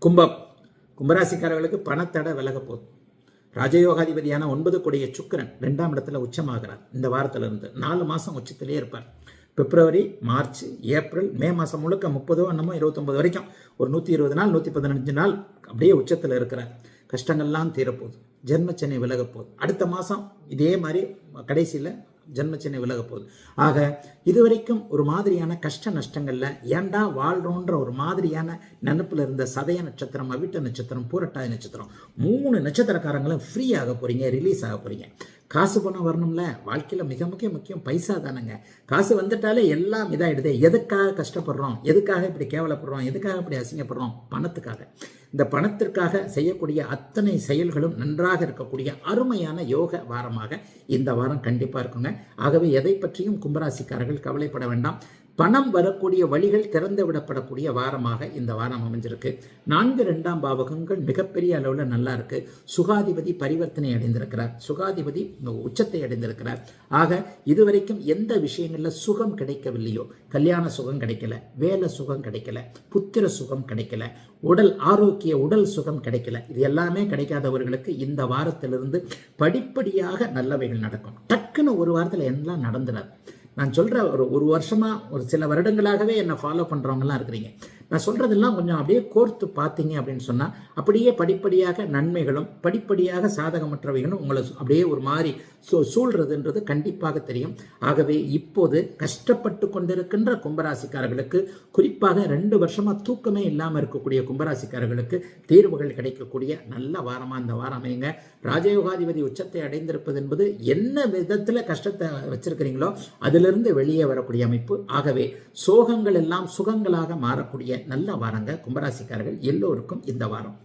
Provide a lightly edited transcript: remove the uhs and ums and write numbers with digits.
கும்பராசிக்காரர்களுக்கு பணத்தடை விலக போகுது. ராஜயோகாதிபதியான 9 கொடிய சுக்கிரன் 2ஆம் இடத்துல உச்சமாகிறார். இந்த வாரத்திலிருந்து 4 மாதம் உச்சத்திலே இருப்பார். பிப்ரவரி, மார்ச், ஏப்ரல், மே மாதம் முழுக்க 30 என்னமோ 29 வரைக்கும் ஒரு 120 நாள் 115 நாள் அப்படியே உச்சத்தில் இருக்கிறார். கஷ்டங்கள்லாம் தீரப்போகுது. ஜென்மச்சனை விலக போகுது. அடுத்த மாதம் இதே மாதிரி கடைசியில் ஜென்மச்சனை விலக போகுது. ஆக இதுவரைக்கும் ஒரு மாதிரியான கஷ்ட நஷ்டங்கள்ல ஏண்டா வாழ்றோன்ற ஒரு மாதிரியான நினைப்புல இருந்த சதய நட்சத்திரம், அவிட்ட நட்சத்திரம், பூரட்டாதி நட்சத்திரம் 3 நட்சத்திரக்காரங்களும் ஃப்ரீ ஆக போறீங்க, ரிலீஸ் ஆக போறீங்க. காசு பணம் வரணும்ல, வாழ்க்கையில் மிக முக்கியம் பைசா தானேங்க. காசு வந்துட்டாலே எல்லாம் இதாகிடுது. எதுக்காக கஷ்டப்படுறோம், எதுக்காக இப்படி கேவலப்படுறோம், எதுக்காக இப்படி அசிங்கப்படுறோம்? பணத்துக்காக. இந்த பணத்திற்காக செய்யக்கூடிய அத்தனை செயல்களும் நன்றாக இருக்கக்கூடிய அருமையான யோக வாரமாக இந்த வாரம் கண்டிப்பாக இருக்குங்க. ஆகவே எதை பற்றியும் கும்பராசிக்காரர்கள் கவலைப்பட வேண்டாம். பணம் வரக்கூடிய வழிகள் திறந்து விடப்படக்கூடிய வாரமாக இந்த வாரம் அமைஞ்சிருக்கு. 4, 2ஆம் பாவகங்கள் மிகப்பெரிய அளவில் நல்லா இருக்கு. சுகாதிபதி பரிவர்த்தனை அடைந்திருக்கிறார். சுகாதிபதி உச்சத்தை அடைந்திருக்கிறார். ஆக இதுவரைக்கும் எந்த விஷயங்கள்ல சுகம் கிடைக்கவில்லையோ, கல்யாண சுகம் கிடைக்கல, வேலை சுகம் கிடைக்கல, புத்திர சுகம் கிடைக்கல, உடல் ஆரோக்கிய உடல் சுகம் கிடைக்கல, இது எல்லாமே கிடைக்காதவர்களுக்கு இந்த வாரத்திலிருந்து படிப்படியாக நல்லவைகள் நடக்கும். டக்குன்னு ஒரு வாரத்தில் எல்லாம் நடந்துடாது. நான் சொல்கிற ஒரு வருஷமாக ஒரு சில வருடங்களாகவே என்னை ஃபாலோ பண்ணுறவங்கலாம் இருக்கிறீங்க. நான் சொல்கிறதெல்லாம் கொஞ்சம் அப்படியே கோர்த்து பார்த்தீங்க அப்படின்னு சொன்னால் அப்படியே படிப்படியாக நன்மைகளும் படிப்படியாக சாதகமற்றவைகளும் உங்களை அப்படியே ஒரு மாதிரி சூழ்றதுன்றது கண்டிப்பாக தெரியும். ஆகவே இப்போது கஷ்டப்பட்டு கொண்டிருக்கின்ற கும்பராசிக்காரர்களுக்கு, குறிப்பாக 2 வருஷமாக தூக்கமே இல்லாமல் இருக்கக்கூடிய கும்பராசிக்காரர்களுக்கு தீர்வுகள் கிடைக்கக்கூடிய நல்ல வாரமாக இந்த வாரம் அமையுங்க. ராஜயோகாதிபதி உச்சத்தை அடைந்திருப்பது என்பது என்ன விதத்தில் கஷ்டத்தை வச்சிருக்கிறீங்களோ அதிலிருந்து வெளியே வரக்கூடிய அமைப்பு. ஆகவே சோகங்கள் எல்லாம் சுகங்களாக மாறக்கூடிய நல்ல வாரங்க கும்பராசிக்காரர்கள் எல்லோருக்கும் இந்த வாரம்.